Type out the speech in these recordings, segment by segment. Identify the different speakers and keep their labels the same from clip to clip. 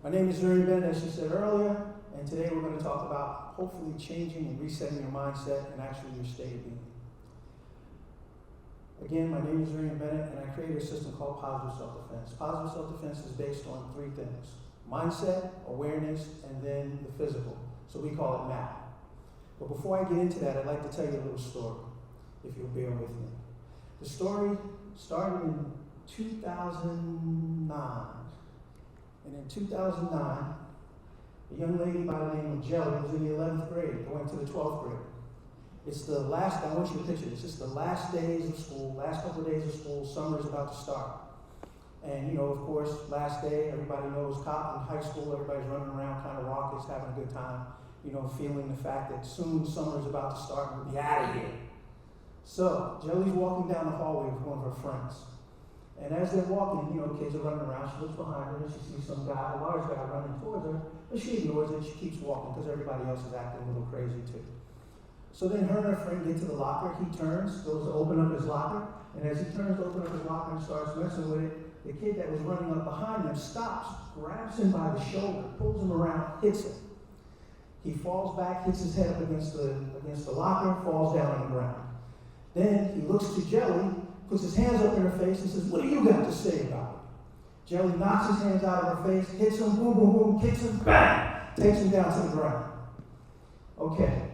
Speaker 1: My name is Zurriane, as you said earlier, and today we're going to talk about hopefully changing and resetting your mindset and actually your state of being. Again, my name is Zurriane Bennett, and I created a system called Positive Self-Defense. Positive Self-Defense is based on three things: mindset, awareness, and then the physical. So we call it M.A.P. But before I get into that, I'd like to tell you a little story, if you'll bear with me. The story started in 2009. And in 2009, a young lady by the name of Jelly was in the 11th grade, going to the 12th grade. It's the last, I want you to picture this, it's the last days of school, last couple of days of school, summer is about to start. And of course, last day, everybody knows cop in high school, everybody's running around kind of raucous, having a good time, feeling the fact that soon summer is about to start and we'll be out of here. So, Jelly's walking down the hallway with one of her friends. And as they're walking, kids are running around. She looks behind her and she sees some guy, a large guy, running towards her. But she ignores it. She keeps walking because everybody else is acting a little crazy too. So then her and her friend get to the locker. He turns, goes to open up his locker. And as he turns to open up his locker and starts messing with it, the kid that was running up behind him stops, grabs him by the shoulder, pulls him around, hits him. He falls back, hits his head up against the locker, falls down on the ground. Then he looks to Jelly, puts his hands up in her face and says, "What do you got to say about it?" Jelly knocks his hands out of her face, hits him, boom, boom, boom, kicks him, bang, takes him down to the ground. Okay.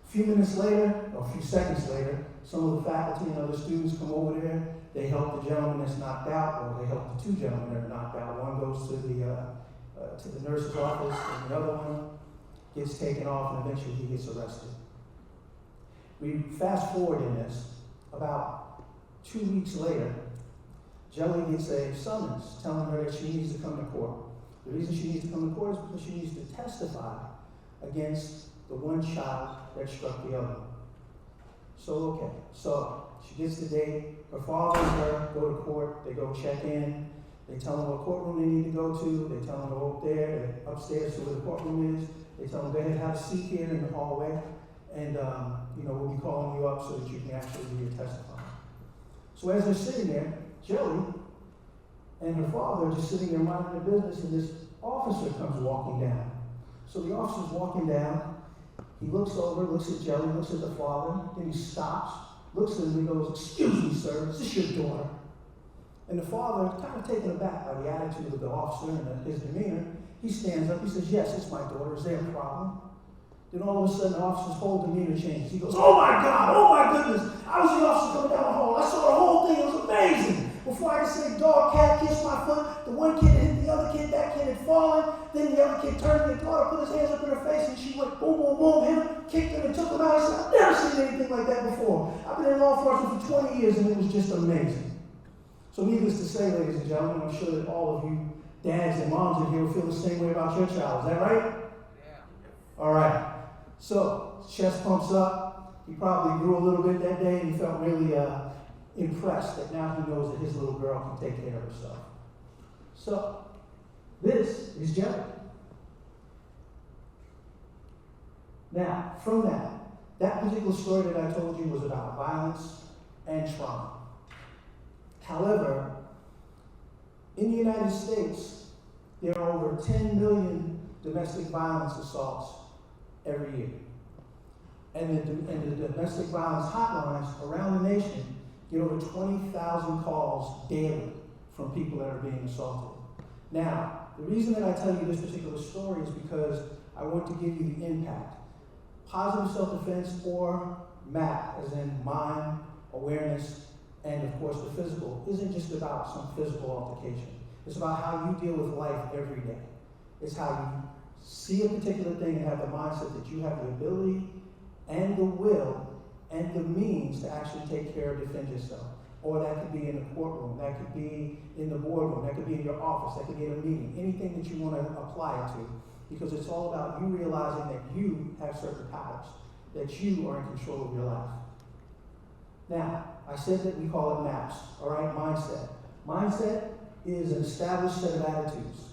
Speaker 1: A few minutes later, or a few seconds later, some of the faculty and other students come over there. They help the gentleman that's knocked out, or they help the two gentlemen that are knocked out. One goes to the nurse's office, and the other one gets taken off, and eventually he gets arrested. We fast forward in this. About 2 weeks later, Jelly gets a summons telling her that she needs to come to court. The reason she needs to come to court is because she needs to testify against the one child that struck the other. So she gets the date. Her father and her go to court. They go check in. They tell them what courtroom they need to go to. They tell them to go up there, upstairs to where the courtroom is. They tell them, go ahead, have a seat here in the hallway, and we'll be calling you up so that you can actually do your testifying. So as they're sitting there, Jelly and her father are just sitting there minding their business, and this officer comes walking down. So the officer's walking down. He looks over, looks at Jelly, looks at the father, then he stops, looks at him and he goes, "Excuse me, sir, is this your daughter?" And the father, kind of taken aback by the attitude of the officer and his demeanor, he stands up, he says, "Yes, it's my daughter. Is there a problem?" Then all of a sudden, the officer's whole demeanor changes. He goes, "Oh my God, oh my goodness, I was the officer coming down the hall. I saw the whole thing, it was amazing. Before I could say dog, cat, kiss my foot, the one kid hit the other kid, that kid had fallen. Then the other kid turned to the daughter, put his hands up in her face, and she went boom, boom, boom, hit him, kicked him, and took him out." I said, "I've never seen anything like that before. I've been in law enforcement for 20 years, and it was just amazing." So needless to say, ladies and gentlemen, I'm sure that all of you dads and moms in here will feel the same way about your child. Is that right? Yeah. All right. So, chest pumps up. He probably grew a little bit that day, and he felt really impressed that now he knows that his little girl can take care of herself. So, this is Jelly. Now, from that particular story that I told you was about violence and trauma. However, in the United States, there are over 10 million domestic violence assaults every year. And the domestic violence hotlines around the nation get over 20,000 calls daily from people that are being assaulted. Now, the reason that I tell you this particular story is because I want to give you the impact. Positive self-defense, or M.A.P, as in mind, awareness, and of course the physical, isn't just about some physical altercation. It's about how you deal with life every day. It's how you see a particular thing and have the mindset that you have the ability and the will and the means to actually take care of, defend yourself. Or that could be in the courtroom, that could be in the boardroom, that could be in your office, that could be in a meeting, anything that you want to apply it to. Because it's all about you realizing that you have certain powers, that you are in control of your life. Now, I said that we call it M.A.Ps, all right, mindset. Mindset is an established set of attitudes.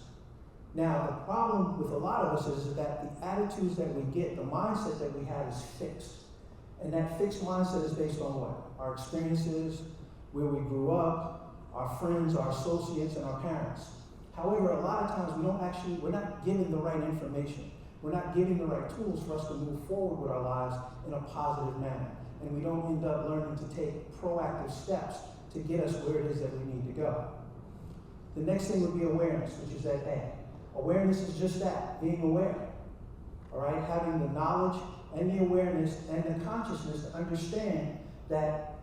Speaker 1: Now, the problem with a lot of us is that the attitudes that we get, the mindset that we have is fixed. And that fixed mindset is based on what? Our experiences, where we grew up, our friends, our associates, and our parents. However, a lot of times we're not given the right information. We're not given the right tools for us to move forward with our lives in a positive manner. And we don't end up learning to take proactive steps to get us where it is that we need to go. The next thing would be awareness, which is that A. Awareness is just that, being aware. All right, having the knowledge and the awareness and the consciousness to understand that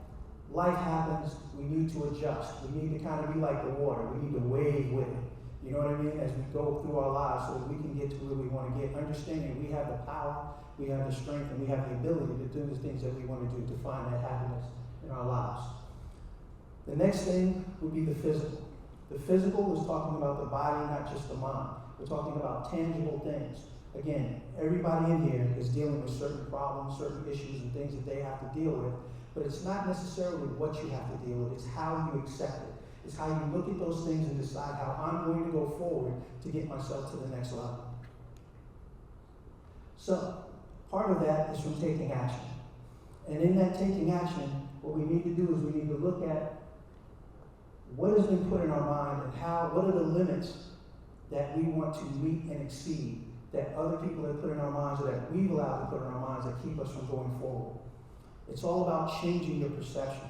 Speaker 1: life happens, we need to adjust. We need to kind of be like the water. We need to wade with it. You know what I mean? As we go through our lives so that we can get to where we want to get. Understanding we have the power, we have the strength, and we have the ability to do the things that we want to do to find that happiness in our lives. The next thing would be the physical. The physical is talking about the body, not just the mind. We're talking about tangible things. Again, everybody in here is dealing with certain problems, certain issues, and things that they have to deal with. But it's not necessarily what you have to deal with, it's how you accept it. It's how you look at those things and decide how I'm going to go forward to get myself to the next level. So, part of that is from taking action. And in that taking action, what we need to do is we need to look at what has been put in our mind and what are the limits that we want to meet and exceed that other people have put in our minds or that we've allowed to put in our minds that keep us from going forward. It's all about changing your perception.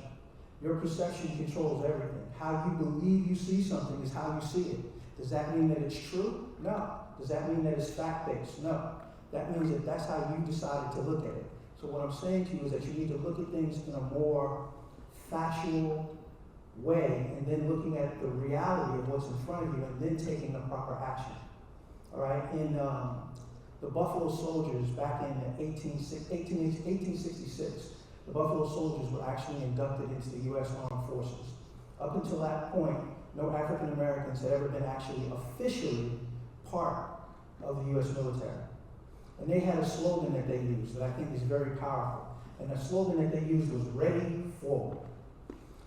Speaker 1: Your perception controls everything. How you believe you see something is how you see it. Does that mean that it's true? No. Does that mean that it's fact-based? No. That means that that's how you decided to look at it. So what I'm saying to you is that you need to look at things in a more factual way and then looking at the reality of what's in front of you and then taking the proper action. All right? In the Buffalo Soldiers back in 1866, the Buffalo Soldiers were actually inducted into the U.S. Armed Forces. Up until that point, no African Americans had ever been actually officially part of the U.S. military. And they had a slogan that they used that I think is very powerful. And the slogan that they used was ready, forward.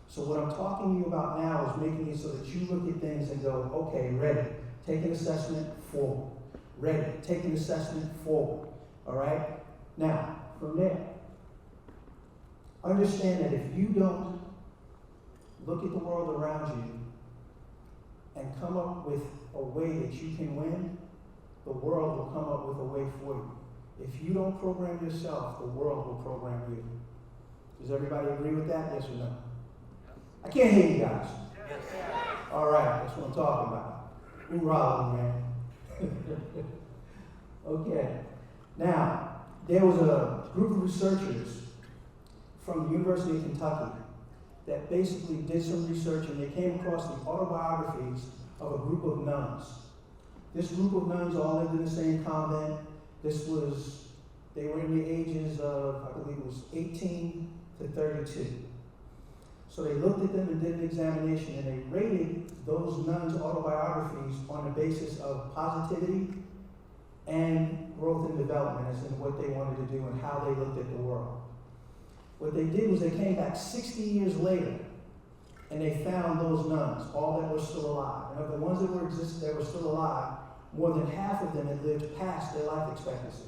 Speaker 1: So what I'm talking to you about now is making it so that you look at things and go, okay, ready. Take an assessment, forward. Ready. Take an assessment, forward. All right? Now, from there, understand that if you don't look at the world around you and come up with a way that you can win, the world will come up with a way for you. If you don't program yourself, the world will program you. Does everybody agree with that? Yes or no? I can't hear you guys. Yes. All right, that's what I'm talking about. Hoorah, man. Okay. Now, there was a group of researchers from the University of Kentucky that basically did some research and they came across the autobiographies of a group of nuns. This group of nuns all lived in the same convent. They were in the ages of, I believe it was 18 to 32. So they looked at them and did an examination and they rated those nuns' autobiographies on the basis of positivity and growth and development, as in what they wanted to do and how they looked at the world. What they did was they came back 60 years later and they found those nuns, all that were still alive. And of the ones that were still alive, more than half of them had lived past their life expectancy.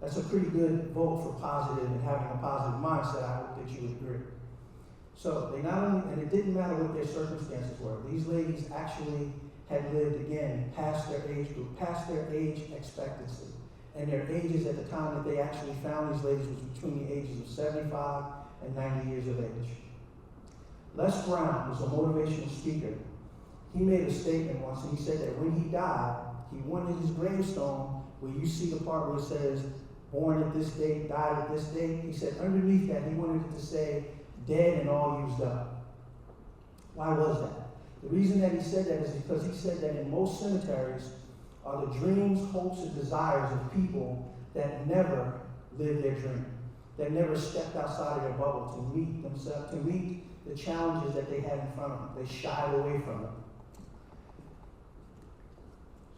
Speaker 1: That's a pretty good vote for positive and having a positive mindset. I hope that you would agree. So they not only, and it didn't matter what their circumstances were, these ladies actually had lived again past their age group, past their age expectancy. And their ages at the time that they actually found these ladies was between the ages of 75 and 90 years of age. Les Brown was a motivational speaker. He made a statement once and he said that when he died, he wanted his gravestone, where you see the part where it says, born at this date, died at this date, he said underneath that he wanted it to say, dead and all used up. Why was that? The reason that he said that is because he said that in most cemeteries are the dreams, hopes, and desires of people that never lived their dream, that never stepped outside of their bubble to meet themselves, to meet the challenges that they had in front of them. They shied away from them.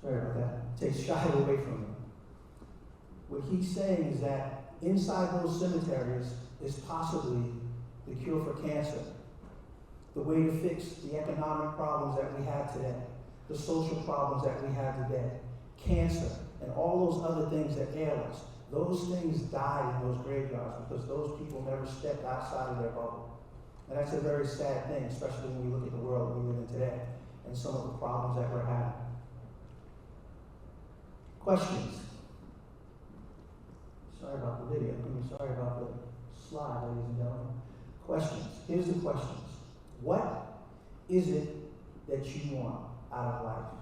Speaker 1: Sorry about that. They shied away from them. What he's saying is that inside those cemeteries is possibly the cure for cancer, the way to fix the economic problems that we have today, the social problems that we have today, cancer, and all those other things that ail us. Those things died in those graveyards because those people never stepped outside of their bubble. And that's a very sad thing, especially when you look at the world we live in today and some of the problems that we're having. Questions? Sorry about the video. Sorry about the slide, ladies and gentlemen. Questions. Here's the questions. What is it that you want out of life?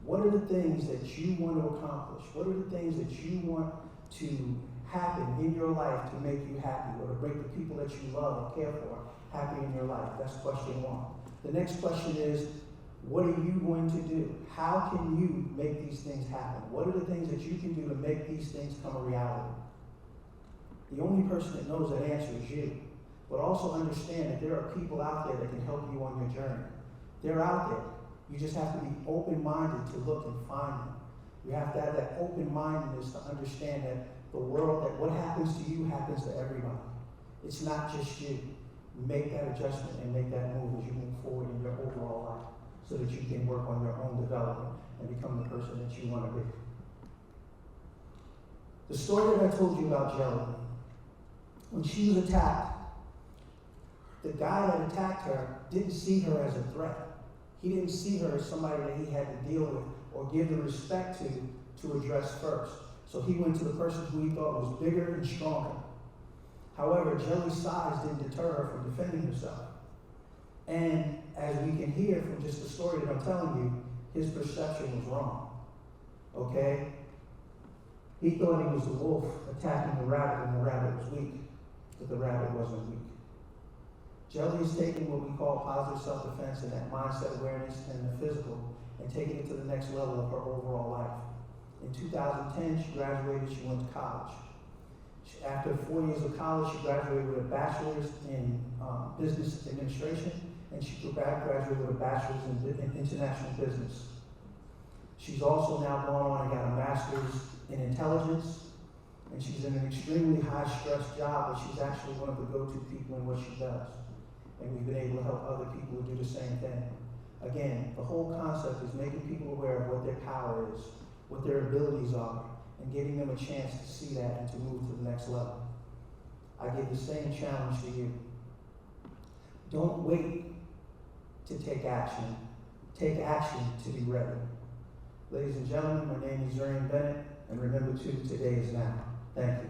Speaker 1: What are the things that you want to accomplish? What are the things that you want to happen in your life to make you happy, or to make the people that you love and care for happy in your life? That's question one. The next question is, what are you going to do? How can you make these things happen? What are the things that you can do to make these things come a reality? The only person that knows that answer is you. But also understand that there are people out there that can help you on your journey. They're out there. You just have to be open-minded to look and find them. You have to have that open-mindedness to understand that the world, that what happens to you happens to everybody. It's not just you. Make that adjustment and make that move as you move forward in your overall life so that you can work on your own development and become the person that you want to be. The story that I told you about Jelly, when she was attacked, the guy that attacked her didn't see her as a threat. He didn't see her as somebody that he had to deal with or give the respect to address first. So he went to the person who he thought was bigger and stronger. However, Jelly's size didn't deter her from defending herself. And as we can hear from just the story that I'm telling you, his perception was wrong. Okay? He thought he was the wolf attacking the rabbit when the rabbit was weak, but the rabbit wasn't weak. Jelly is taking what we call positive self-defense and that mindset awareness and the physical and taking it to the next level of her overall life. In 2010, she graduated, she went to college. After 4 years of college, she graduated with a bachelor's in business administration, and she graduated with a bachelor's in international business. She's also now gone on and got a master's in intelligence, and she's in an extremely high-stress job, but she's actually one of the go-to people in what she does. And we've been able to help other people who do the same thing. Again, the whole concept is making people aware of what their power is, what their abilities are, and giving them a chance to see that and to move to the next level. I give the same challenge to you. Don't wait to take action. Take action to be ready. Ladies and gentlemen, my name is Zurriane Bennett, and remember too, today is now. Thank you.